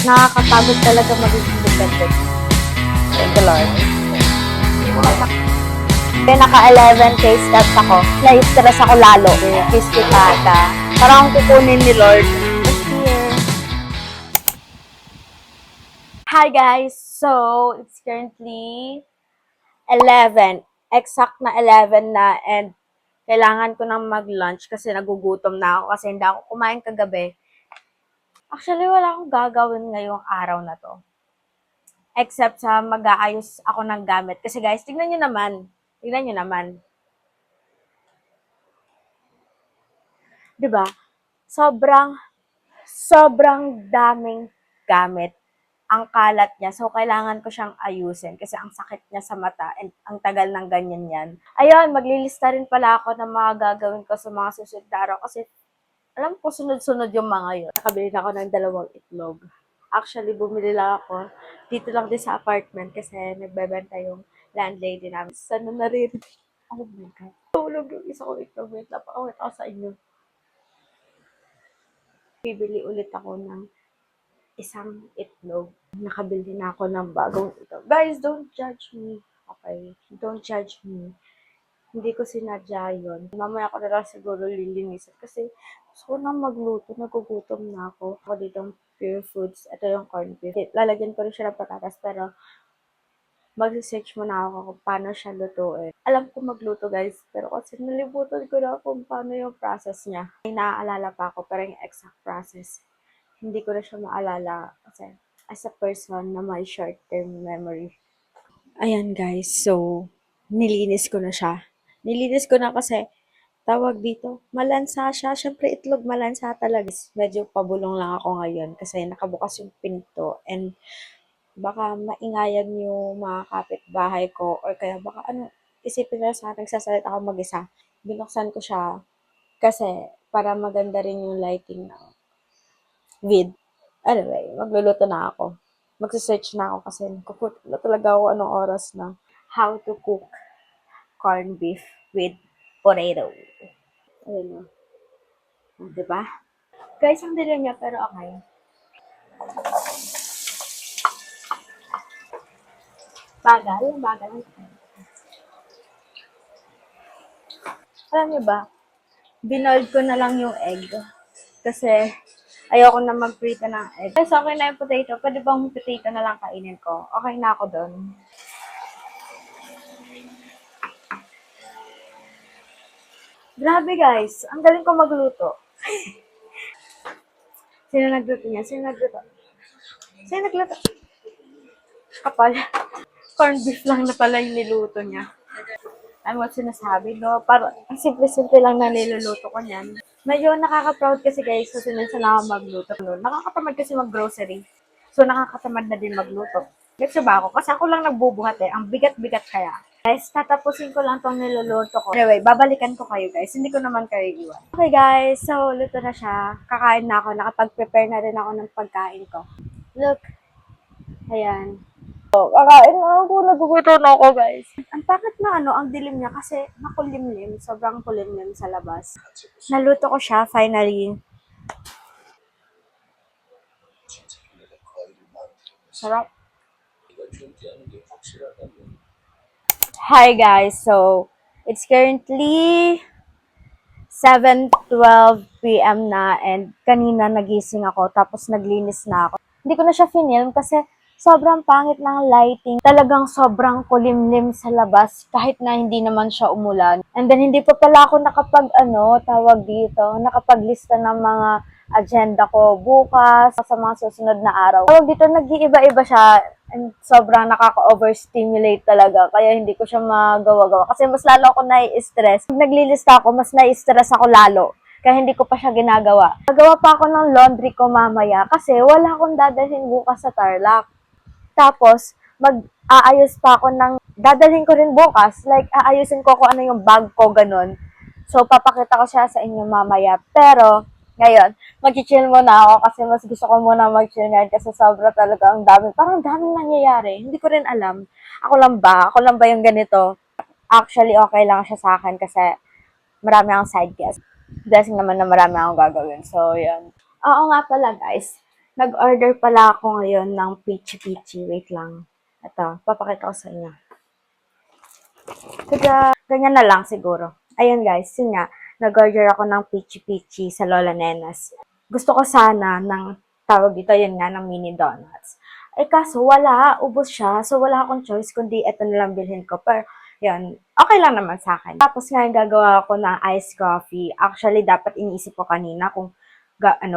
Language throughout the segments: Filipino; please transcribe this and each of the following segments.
Nakakapagod talaga maging independent. Thank the Lord. Kaya naka-11K steps ako. Na-stress ako lalo. Kiss ko tata. Parang akong kukunin ni Lord. Just here. Hi guys! So, it's currently 11. Exact na 11 na and kailangan ko nang mag-lunch kasi nagugutom na ako kasi hindi ako kumain kagabi. Actually, wala akong gagawin ngayong araw na to. Except sa mag-aayos ako ng gamit. Kasi guys, tignan nyo naman. Tignan nyo naman. Diba? Sobrang daming gamit ang kalat niya. So, kailangan ko siyang ayusin kasi ang sakit niya sa mata and ang tagal ng ganyan yan. Ayun, maglilista rin pala ako ng mga gagawin ko sa mga susunod na araw kasi alam ko sunod-sunod yung mga yun. Nakabili na ako ng 2 itlog. Actually, bumili lang ako dito lang din sa apartment kasi nagbebenta yung landlady namin. Sana naririnig. Oh my God. Tulog yung isa ko itlog. Wait, napakawit ako sa inyo. Bibili ulit ako ng isang itlog. Nakabili na ako ng bagong itlog. Guys, don't judge me. Okay? Don't judge me. Hindi ko sinadya yun. Mamaya ko na lang siguro lilinisan kasi gusto ko na magluto. Nagugutom na ako. Ako ditong Pure Foods. Ito yung corned beef. Lalagyan ko rin siya ng patatas pero mag-search muna ako kung paano siya lutuin. Alam ko magluto guys, pero kasi nalibutan ko na kung paano yung process niya. May naaalala pa ako pero yung exact process hindi ko na siya maalala kasi as a person na may short-term memory. Ayan guys, so nilinis ko na siya. Nilinis ko na kasi tawag dito, malansa siya. Siyempre itlog malansa talaga. Medyo pabulong lang ako ngayon kasi nakabukas yung pinto and baka maingayan yung mga kapitbahay ko or kaya baka isipin nila sa akin nagsasalita ako mag-isa. Binuksan ko siya kasi para maganda rin yung lighting ng vid. Anyway, magluluto na ako. Magsa-search na ako kasi nakaput na talaga ako anong oras na. How to cook corned beef with potato. Ayun o. Diba? Guys, ang dilim niya pero okay. Bagal. Alam niyo ba, binold ko na lang yung egg. Kasi ayoko na mag-prito ng egg. Guys, okay na yung potato. Pwede bang potato na lang kainin ko? Okay na ako doon. Grabe guys, ang galing ko magluto. Sino nagluto niya? Sino nagluto? Kapal. Corned beef lang na pala yung niluto niya. Ano mo sinasabi, no? Parang ang simple-simple lang na niluluto ko niyan. Medyo nakaka-proud kasi guys kasi minsan ako magluto. Nakakatamad kasi mag-grocery. So nakakatamad na din magluto. Gets ba ako? Kasi ako lang nagbubuhat eh. Ang bigat-bigat kaya. Guys, tatapusin ko lang tong niluluto ko. Anyway, babalikan ko kayo guys. Hindi ko naman kayo iwan. Okay guys, so luto na siya. Kakain na ako. Nakapag-prepare na rin ako ng pagkain ko. Look. Ayan. So, kakain na ako. Nagugutom na ako guys. Ang bakit na ang dilim niya kasi makulimlim. Sobrang kulimlim sa labas. Naluto ko siya finally. Sarap. Hi guys, so it's currently 7:12 p.m. na and kanina nagising ako tapos naglinis na ako. Hindi ko na siya film kasi sobrang pangit ng lighting. Talagang sobrang kulimlim sa labas kahit na hindi naman siya umulan. And then hindi pa pala ako nakapaglista ng mga agenda ko bukas sa mga susunod na araw. Tawag dito, nag-iiba-iba siya and sobrang nakaka-overstimulate talaga kaya hindi ko siya magawa-gawa kasi mas lalo ako nai-stress. Pag naglilista ako, mas nai-stress ako lalo kaya hindi ko pa siya ginagawa. Nagawa pa ako ng laundry ko mamaya kasi wala akong dadalhin bukas sa Tarlac. Tapos, mag-aayos pa ako dadalhin ko rin bukas, like aayusin ko kung ano yung bag ko, ganun. So, papakita ko siya sa inyo mamaya. Pero, ngayon, mag-chill muna ako kasi mas gusto ko muna mag-chill ngayon kasi sobra talaga ang dami. Parang daming nangyayari. Hindi ko rin alam. Ako lang ba? Ako lang ba yung ganito? Actually, okay lang siya sa akin kasi marami akong side guest. Blessing naman na marami akong gagawin. So, yun. Oo nga pala, guys. Nag-order pala ako ngayon ng peachy peachy. Wait lang. Ito, papakita ko sa inyo. Tada! Ganyan na lang siguro. Ayun guys, yun nga. Nag-order ako ng peachy peachy sa Lola Nenas. Gusto ko sana ng tawag dito, yun nga, ng mini donuts. Eh kaso wala, ubos siya. So wala akong choice kundi ito na lang bilhin ko. Pero yun, okay lang naman sa akin. Tapos ngayon gagawa ako ng iced coffee. Actually, dapat iniisip ko kanina kung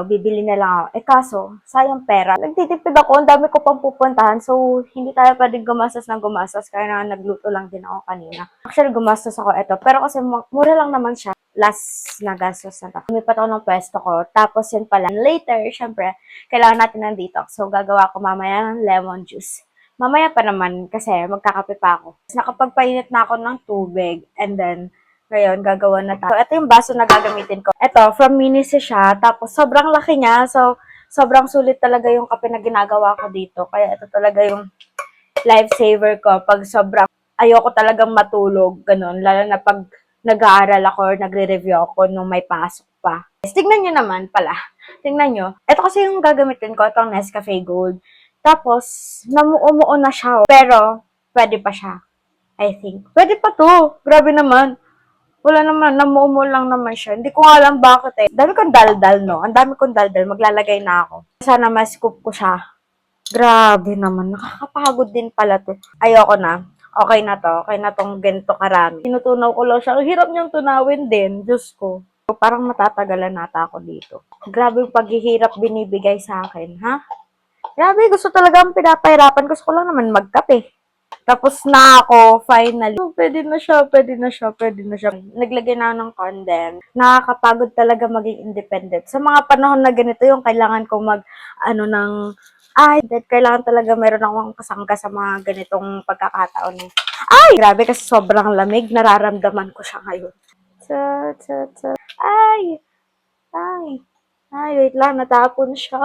bibili na lang ako. Eh kaso, sayang pera. Nagtitipid ako, ang dami ko pang pupuntahan. So, hindi tayo pwedeng gumastos ng gumastos. Kaya na nagluto lang din ako kanina. Actually, gumastos ako ito. Pero kasi mura lang naman siya. Last na gastos na to. Lumipat ako ng pwesto ko. Tapos yun pala. Later, syempre, kailangan natin ng detox. So, gagawa ko mamaya ng lemon juice. Mamaya pa naman kasi magkakape pa ako. Nakapagpainit na ako ng tubig. And then, ngayon, gagawa na tayo. So, ito yung baso na gagamitin ko. Ito, from Minisi siya. Tapos, sobrang laki niya. So, sobrang sulit talaga yung kape na ginagawa ko dito. Kaya ito talaga yung lifesaver ko. Pag sobrang ayoko talagang matulog, ganun. Lalo na pag nag-aaral ako or nagre-review ako nung may pasok pa. Tignan nyo naman pala. Tingnan nyo. Ito kasi yung gagamitin ko, itong Nescafe Gold. Tapos, namuumuo na siya. Pero, pwede pa siya. I think. Pwede pa to. Grabe naman. Wala naman, namumo lang naman siya. Hindi ko nga alam bakit eh. Dami kong daldal, no? Ang dami kong daldal. Maglalagay na ako. Sana ma-scoop ko siya. Grabe naman. Nakakapagod din pala to. Ayoko na. Okay na to. Okay na tong ganito karami. Tinutunaw ko lang siya. Ang hirap niyang tunawin din. Diyos ko. Parang matatagalan nata ako dito. Grabe yung paghihirap binibigay sa akin, ha? Grabe, gusto talaga ang pinapahirapan. Gusto ko lang naman magkape. Tapos na ako, finally. Oh, pwede na siya, pwede na siya, pwede na siya. Naglagay na ako ng condensed. Nakakapagod talaga maging independent. Sa mga panahon na ganito, yung kailangan kong kailangan talaga meron akong kasangga sa mga ganitong pagkakataon. Ay! Grabe kasi sobrang lamig. Nararamdaman ko siya ngayon. Ay! Ay! Ay, wait lang. Natapon siya.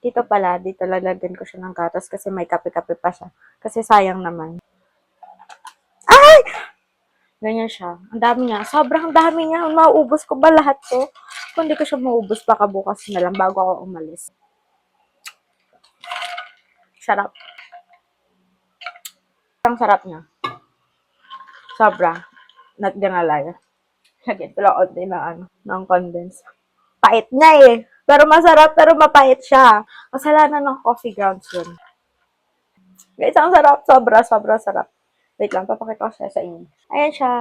Dito pala, dito lalagyan ko siya ng gatas kasi may kape-kape pa siya. Kasi sayang naman. Ganyan siya. Ang dami niya. Sobrang dami niya. Mauubos ko ba lahat to? Kung hindi ko siya maubos, baka bukas na lang bago ako umalis. Sarap. Ang sarap niya. Sobra. Not gonna lie. Lagyan ko lang onti ng condense. Pait niya eh. Pero masarap, pero mapait siya. Kasalanan ng coffee grounds yun. Guys, ang sarap. Sobra, sobra sarap. Wait lang, papakita ko siya sa inyo. Ayan siya.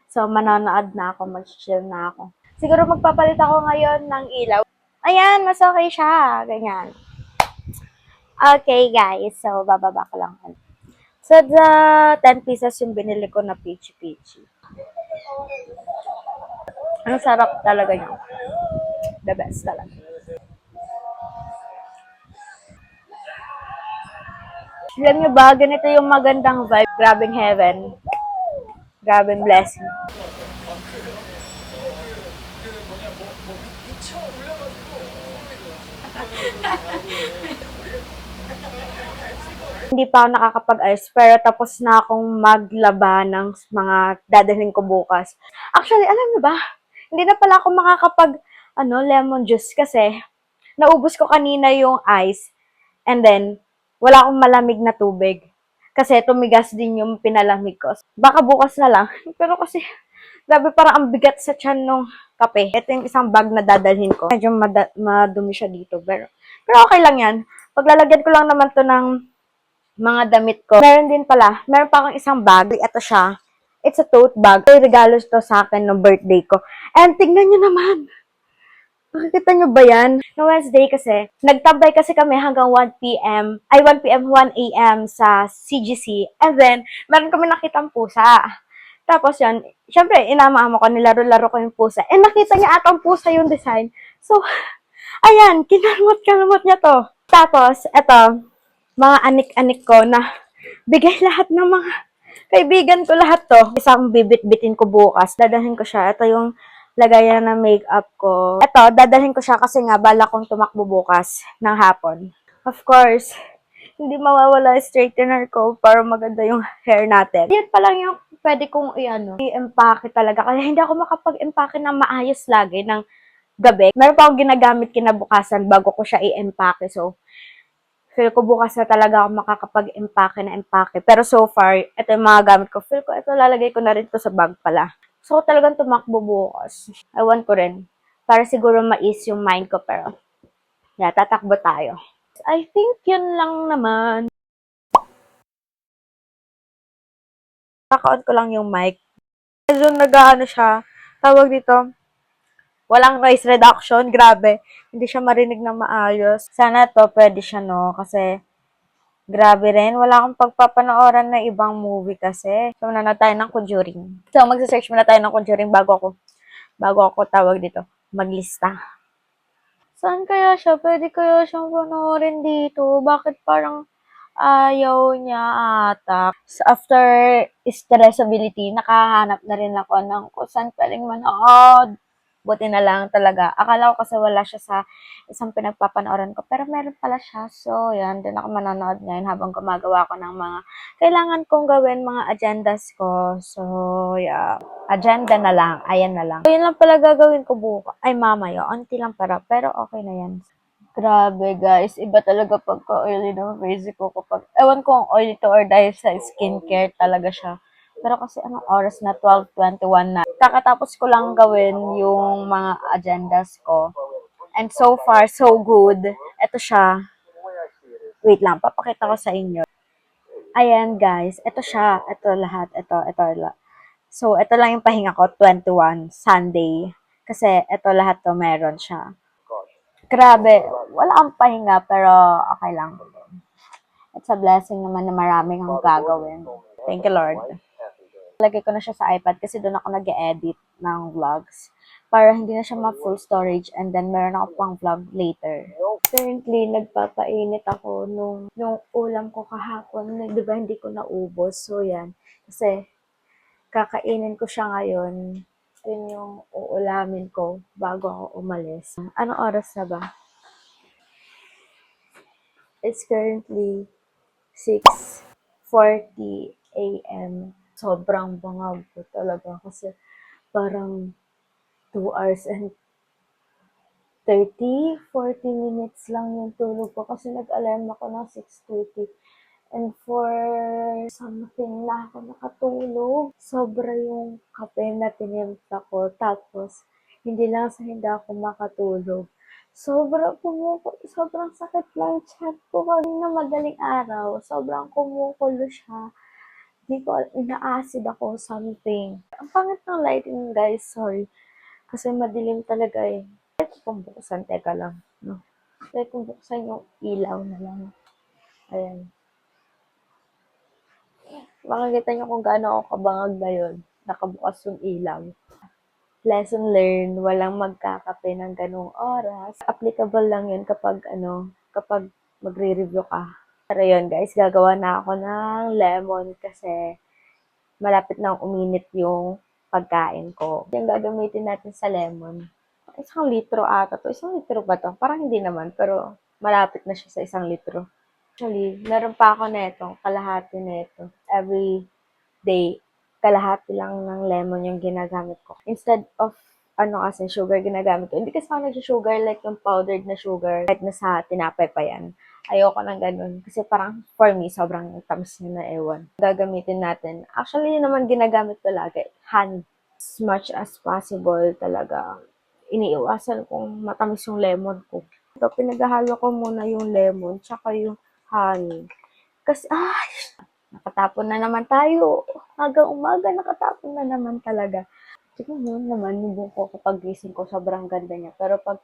So, manonood na ako, mag-chill na ako. Siguro magpapalit ako ngayon ng ilaw. Ayan, mas okay siya. Ganyan. Okay, guys. So, bababa ko lang. So, the 10 pieces yung binili ko na peachy-peachy. Ang sarap talaga niya. The best talaga. Alam niyo ba, ganito yung magandang vibe. Grabing heaven. Grabing blessing. Hindi pa ako nakakapag-ayos, pero tapos na akong maglaba ng mga dadalhin ko bukas. Actually, alam niyo ba, hindi na pala ako lemon juice kasi naubos ko kanina yung ice and then wala akong malamig na tubig. Kasi tumigas din yung pinalamig ko. Baka bukas na lang. Pero kasi, grabe parang ang bigat sa tiyan nung kape. Ito yung isang bag na dadalhin ko. Medyo madumi siya dito. Pero okay lang yan. Paglalagyan ko lang naman to ng mga damit ko. Meron pa akong isang bag. Ito siya. It's a tote bag. May regalo to sa akin ng birthday ko. And tignan nyo naman. Nakikita nyo ba yan? No Wednesday kasi, nagtambay kasi kami hanggang 1 p.m. 1 a.m. sa CGC. And then, meron kami nakitang pusa. Tapos yan, syempre, inama ko, nilaro-laro ko yung pusa. And nakita niya atang pusa yung design. So, ayan, kinalmot niya to. Tapos, eto, mga anik-anik ko na bigay lahat ng mga kaibigan ko lahat to. Isang bibit-bitin ko bukas. Dadalhin ko siya. Ito yung lagayan ng makeup ko. Ito, dadalhin ko siya kasi nga bala kong tumakbo bukas ng hapon. Of course, hindi mawawala yung straightener ko para maganda yung hair natin. Yan pa lang yung pwede kong i-empake talaga. Kaya hindi ako makapag-empake ng maayos lagi ng gabi. Meron pa akong ginagamit kinabukasan bago ko siya i-empake. So, feel ko bukas na talaga ako makakapag-empake na empake. Pero so far, ito yung mga gamit ko. Feel ko, ito lalagay ko na rin to sa bag pala. So, talagang tumakbo bukas. Ewan ko rin. Para siguro ma-ease yung mind ko. Pero, yeah, tatakbo tayo. I think yun lang naman. Naka-on ko lang yung mic. Medyo nag-ano siya. Tawag dito. Walang noise reduction. Grabe. Hindi siya marinig na maayos. Sana to pwede siya, no? Kasi grabe rin. Wala akong pagpapanooran na ibang movie kasi. So, muna tayo ng Conjuring. So, magsa-search muna tayo ng Conjuring bago ako tawag dito, maglista. Saan kaya siya? Pwede kaya siyang panoorin dito? Bakit parang ayaw niya ata? After stressability, nakahanap na rin ako ng kung saan pwedeng manood. Buti na lang talaga. Akala ko kasi wala siya sa isang pinagpapanooran ko. Pero meron pala siya. So, yan. Doon ako manonood ngayon habang gumagawa ko ng mga kailangan kong gawin, mga agendas ko. So, yeah. Agenda na lang. Ayan na lang. So, yun lang pala gagawin ko bukas. Ay, mamaya. Onti lang para. Pero okay na yan. Grabe guys, iba talaga pagka-oily ng face ko kapag, ewan ko ang oily to or dahil sa skincare talaga siya. Pero kasi anong oras na 12:21 na. Kakatapos ko lang gawin yung mga agendas ko. And so far, so good. Ito siya. Wait lang, papakita ko sa inyo. Ayan guys, ito siya. Ito lahat. Ito. So, ito lang yung pahinga ko, 21, Sunday. Kasi ito lahat to meron siya. Grabe, wala akong pahinga pero okay lang. It's a blessing naman na maraming akong gagawin. Thank you, Lord. Lagay ko na siya sa iPad kasi doon ako nag-edit ng vlogs para hindi na siya ma-full storage and then meron ako pang vlog later. Currently, nagpapainit ako nung ulam ko kahapon. Di ba hindi ko naubos? So, yan. Kasi kakainin ko siya ngayon. Yun yung uulamin ko bago ako umalis. Anong oras na ba? It's currently 6:40 a.m. Sobrang bangag ko talaga kasi parang 2 hours and 40 minutes lang yung tulog ko kasi nag-alarm ako ng 6:30 and for something na ako nakatulog. Sobra yung kape na tinimpla ko. Tapos, hindi lang sa hindi ako makatulog. Sobrang sakit lang chat ko kanina madaling araw. Sobrang kumukulo siya. Di ko, ina-acid ako something. Ang pangit ng lighting guys, sorry. Kasi madilim talaga eh. Pwede kong buksan, teka lang. No? Pwede kong buksan yung ilaw na lang. Ayan. Makikita niyo kung gaano ako kabangag na yun. Nakabukas yung ilaw. Lesson learned, walang magkakape ng ganung oras. Applicable lang yun kapag magre-review ka. Pero yun guys, gagawa na ako ng lemon kasi malapit na uminit yung pagkain ko. Yung gagamitin natin sa lemon. 1 litro ata to. 1 litro ba to? Parang hindi naman, pero malapit na siya sa 1 litro. Actually, meron pa ako neto, kalahati neto. Every day, kalahati lang ng lemon yung ginagamit ko. Instead of kasi sugar ginagamit ko. Hindi kasi ako nag-sugar like yung powdered na sugar. Kahit na sa tinapay pa yan. Ayoko ng ganun. Kasi parang for me, sobrang tamis niya na ewan. Gagamitin natin. Actually, yun naman ginagamit ko lagi. Honey. As much as possible talaga. Iniiwasan kong matamis yung lemon ko. So, pinaghalo ko muna yung lemon tsaka yung honey. Kasi, nakatapon na naman tayo. Hanggang umaga, nakatapon na naman talaga. Siguro yun naman, yung buko kapag gising ko, sobrang ganda niya. Pero pag,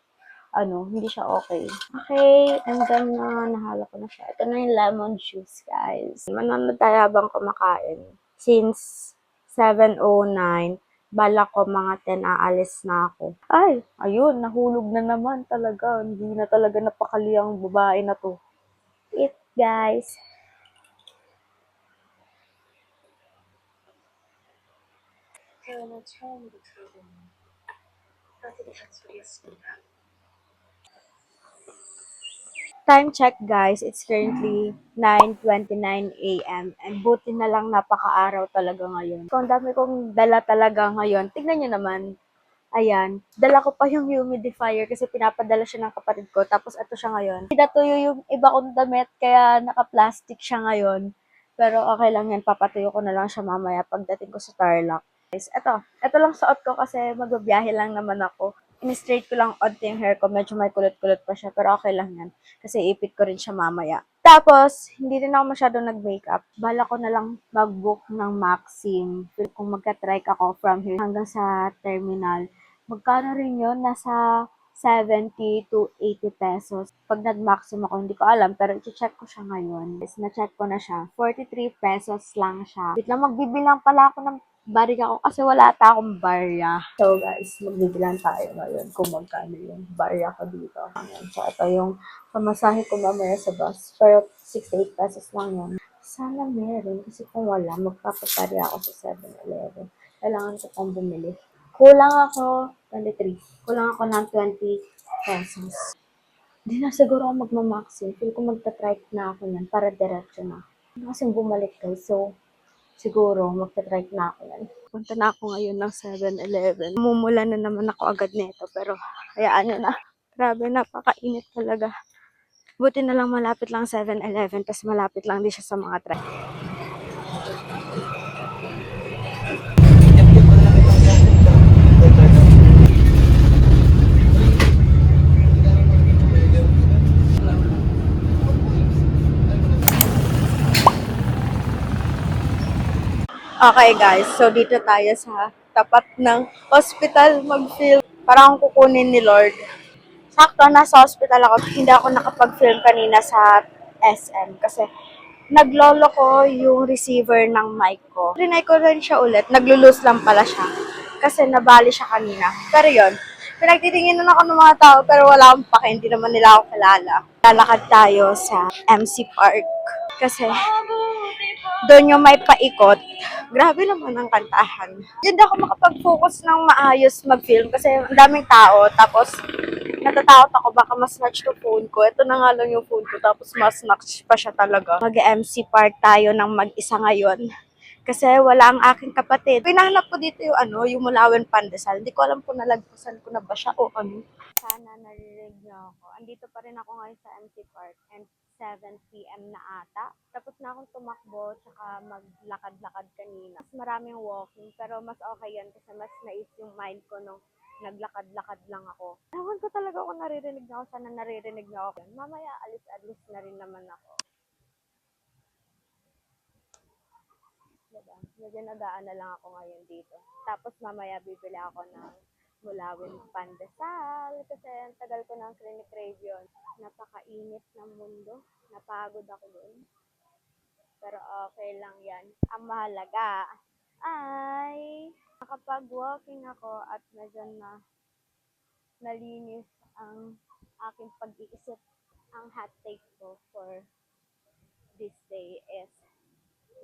hindi siya okay. Okay, and then nahalo ko na siya. Ito na yung lemon juice, guys. Manonood tayo habang kumakain. Since 7:09, balak ko mga 10 aalis na ako. Ay, ayun, nahulog na naman talaga. Hindi na talaga napakali ang babae na to. It, guys. Time check guys, it's currently 9:29 a.m. and buti na lang napaka-araw talaga ngayon. So, ang dami kong dala talaga ngayon. Tignan nyo naman, Ayan. Dala ko pa yung humidifier kasi pinapadala siya ng kapatid ko. Tapos ito siya ngayon. Hindi natuyo yung iba kong damit kaya naka-plastic siya ngayon. Pero okay lang yan. Papatuyo ko na lang siya mamaya pagdating ko sa Tarlac. Guys, ito lang suot ko kasi magbabiyahe lang naman ako. In-straight ko lang onti yung hair ko. Medyo may kulot-kulot pa siya. Pero okay lang yan. Kasi ipit ko rin siya mamaya. Tapos, hindi rin ako masyadong nag-makeup. Bala ko na lang mag-book ng Maxim. Kung magka-trike ako from here hanggang sa terminal. Magkano rin yun? Nasa 70 to 80 pesos. Pag nag-maxim ako, hindi ko alam. Pero i-check ko siya ngayon. Yes, na-check ko na siya. 43 pesos lang siya. Wait lang, magbibilang pala ako ng barya ko kasi wala ta akong barya. So guys, magbibilang tayo ngayon kung magkano yung barya ko dito. Ayan. So ito yung pamasahe ko mamaya sa bus. Pero 68 pesos lang yun. Sana meron kasi kung wala, magpapaparya ako sa 7-Eleven. Kailangan ko pang bumili. Kulang ako, 23. Kulang ako ng 20 pesos. Hindi na siguro ako magmamaxim. Feel ko magta-trike na ako yan para diretso na. Kasi bumalik guys. So, siguro magta-trike na ako yan. Punta na ako ngayon ng 7-Eleven. Mumula na naman ako agad nito. Pero, hayaan nyo na. Grabe, napakainit talaga. Buti na lang malapit lang 7-Eleven. Tapos malapit lang din siya sa mga trike. Okay guys, so dito tayo sa tapat ng hospital mag-film. Parang kukunin ni Lord. Sakto, nasa hospital ako. Hindi ako nakapag-film kanina sa SM kasi naglolo ko yung receiver ng mic ko. Trinay ko rin siya ulit. Naglo-lose lang pala siya kasi nabali siya kanina. Pero yon, pinagtitinginan ako ng mga tao pero wala akong pake. Hindi naman nila ako kilala. Lalakad tayo sa MC Park kasi doon yung may paikot. Grabe naman ang kantahan. Hindi ako makapag-focus ng maayos mag-film kasi ang daming tao. Tapos, natatakot ako baka mas-snatch ko phone ko. Ito na nga lang yung phone ko. Tapos, mas-snatch pa siya talaga. Mag-MC Park tayo ng mag-isa ngayon. Kasi wala ang aking kapatid. Pinahanap ko dito yung yung Mulawen Pandesal. Hindi ko alam kung nalagpasan ko na ba siya o ano. Sana narinig niyo ako. Andito pa rin ako ngayon sa MC Park and 7 p.m. na ata. Tapos na akong tumakbo tsaka maglakad-lakad kanina. Mas maraming walking pero mas okay yan kasi mas nais yung mind ko nung naglakad-lakad lang ako. Ewan ko talaga kung naririnig niyo ako. Sana naririnig niyo ako. Mamaya alis-alis na rin naman ako. Diba? Medyo nagaan na lang ako ngayon dito. Tapos mamaya bibili ako ng Mulawin Pandesal kasi ang tagal ko ng clinic review. Napakainit ng mundo. Napagod ako dun. Pero okay lang yan. Ang mahalaga ay nakapag-walking ako at medyo na nalinis ang aking pag-iisip. Ang hot take ko for this day is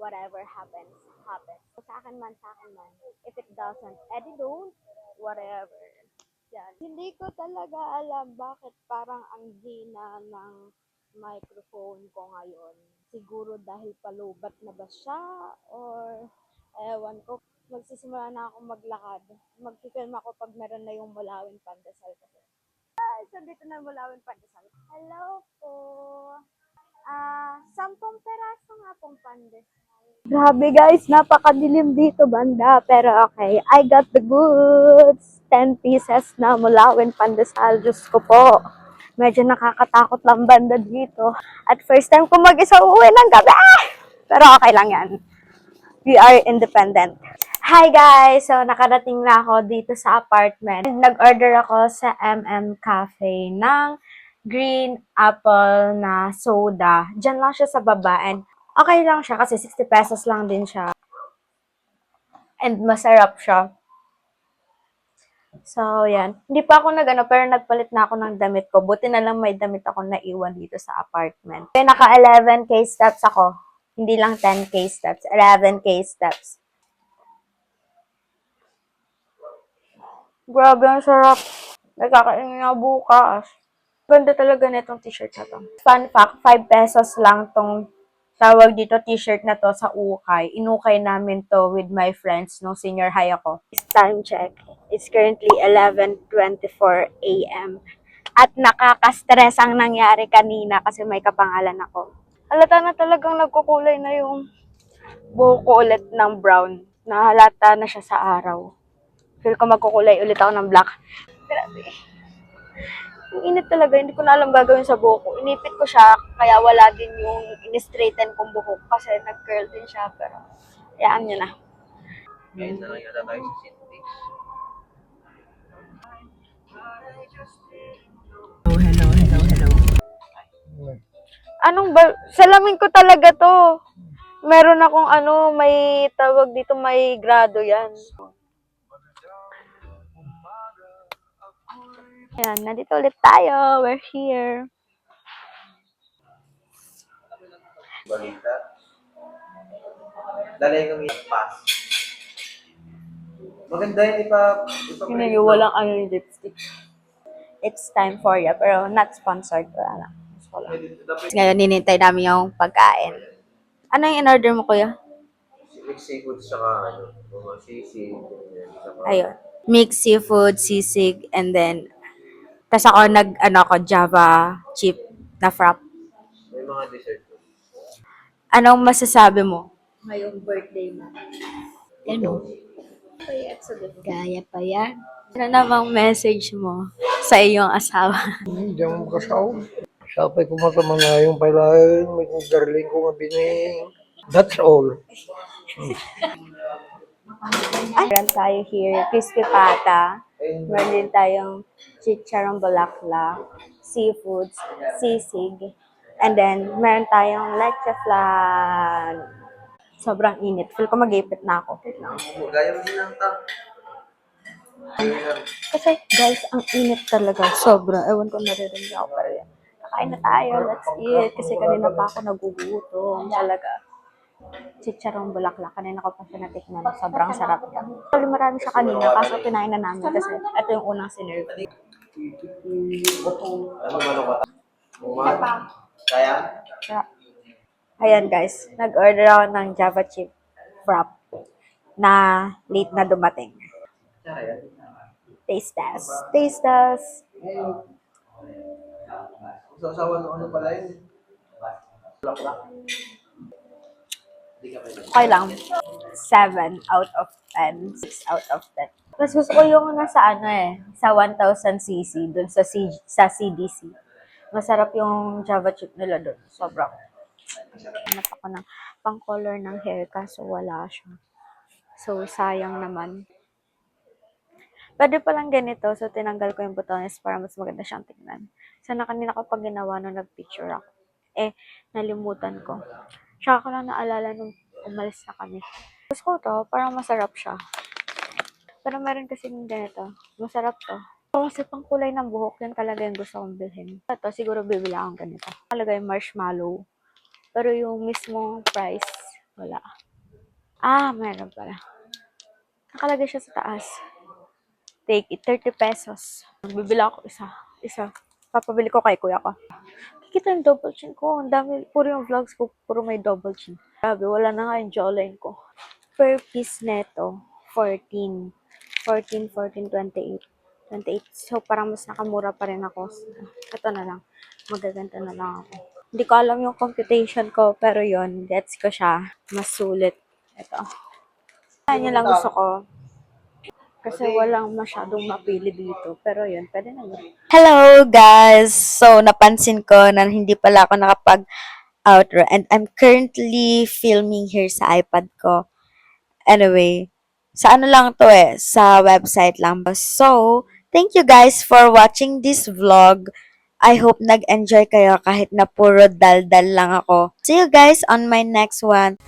whatever happens, happens. Sa akin man. If it doesn't, edi don't. Whatever. Yan. Hindi ko talaga alam bakit parang ang hina ng microphone ko ngayon. Siguro dahil palubat na ba siya or ewan ko. Magsisimula na ako maglakad. Mag-film ako pag meron na yung Mulawin Pandesal kasi. So dito na Mulawin Pandesal. Hello po. 10 peraso nga pong pandesal. Grabe guys, napakadilim dito banda. Pero okay, I got the goods. 10 pieces na Mulawin Pandesal. Diyos ko po. Medyo nakakatakot lang banda dito. At first time ko mag-isa uwi ng gabi. Pero okay lang yan. We are independent. Hi guys! So, nakarating na ako dito sa apartment. Nag-order ako sa Cafe ng green apple na soda. Diyan lang siya sa baba and okay lang siya kasi 60 pesos lang din siya. And masarap siya. So, yan. Hindi pa ako pero nagpalit na ako ng damit ko. Buti na lang may damit ako na iwan dito sa apartment. Kaya naka 11K steps ako. Hindi lang 10K steps. 11K steps. Grabe, ang sarap. Nagkakainin nga bukas. Ganda talaga na itong t-shirt na to. Fun fact, 5 pesos lang tong tawag dito t-shirt na to sa Ukay. Inukay namin to with my friends nung senior high ako. Time check. It's currently 11:24 a.m. At nakaka-stress ang nangyari kanina kasi may kapangalan ako. Halata na talagang nagkukulay na yung buhok ko ulit ng brown. Nahalata na siya sa araw. Feel ko magkukulay ulit ako ng black. Grabe. Ang init talaga, hindi ko na alam gagawin sa buhok ko. Inipit ko siya, kaya wala din yung in-straighten kong buhok kasi nag-curl din siya. Pero, hayaan nyo na. Ngayon na lang yata tayo sa Cindy. Anong ba? Salamin ko talaga to. Meron akong may tawag dito, may grado yan. Ayan, nandito ulit tayo. We're here. Balita. Dalay kami pass. Maganda yun Hindi yung walang yung lipstick. It's time for ya, pero not sponsored. Wala lang. Ngayon, ninintay namin yung pagkain. Ano yung in-order mo, kuya? Mixed seafood saka mga sisig. Saka Ayun. Mixed seafood, sisig, and then, tas ako Java chip na frap. may mga dessert. Anong masasabi mo? Ngayong birthday mo. Ano? Gaya pa yan. Ano namang message mo sa iyong asawa? Hindi mo kasaw. Sapay ko matamanayong palayan, may darling ko nga bining. That's all. Meron tayo here, crispy pata. Meron din tayong chicharong bulaklak, seafoods, sisig. And then, meron tayong leche flan. Sobrang init. Feel ko mag-ipit na ako. Gaya mo din ang tang. Kasi, guys, ang init talaga. Sobra. Ewan ko naririnig ako pa rin. Kakain na tayo. Let's eat. Kasi kanina pa ako nagugutom. Talaga. Chicharong bulaklak. Kanina ko pa siya natikman. Sobrang sarap niya. Actually, marami siya kanina. Kaso kinain na namin. Kasi ito yung unang sinerve. Ano ba ka? Buwan? Kaya? Kaya, ayan guys. Nag-order ako ng Java chip wrap na late na dumating. Kaya? Taste test. Taste test. Sa asawa ng ano pala yun? Plak-plak. Hindi ka pwede. Okay lang. 7 out of 10. 6 out of 10. Mas gusto ko yung nasa sa 1000cc, dun sa CDC. Masarap yung Java chip nila dun. Sobrang. Hanap ako ng pang-color ng hair kaso wala siya. So, sayang naman. Pwede palang ganito. So, tinanggal ko yung butones para mas maganda siyang tingnan. Sana kanina ko pag ginawa nung nag-picture ako. Nalimutan ko. Tsaka ko lang naalala nung umalis na kami. Gusto ko to, parang masarap siya. Pero meron kasi ganito. Masarap to. Kasi pang kulay ng buhok, yan talaga yung gusto kong bilhin. Ito, siguro bibila akong ganito. Talaga yung marshmallow. Pero yung mismong price, wala. Meron pala. Nakalagay siya sa taas. Take it, 30 pesos. Bibila ako isa. Papabili ko kay kuya ko. Kikita yung double chin ko. Ang dami, puro yung vlogs ko, puro may double chin. Grabe, wala na nga yung jawline ko. Per piece neto, 14. 28. So, parang mas nakamura pa rin ako. Ito na lang. Magaganda na lang ako. Hindi ko alam yung computation ko, pero yon gets ko siya. Mas sulit. Ito. Yan lang gusto ko. Kasi walang masyadong mapili dito. Pero yun, pwede na yun. Hello guys! So, napansin ko na hindi pala ako nakapag-outro. And I'm currently filming here sa iPad ko. Anyway, sa lang to sa website lang. So, thank you guys for watching this vlog. I hope nag-enjoy kayo kahit na puro daldal lang ako. See you guys on my next one.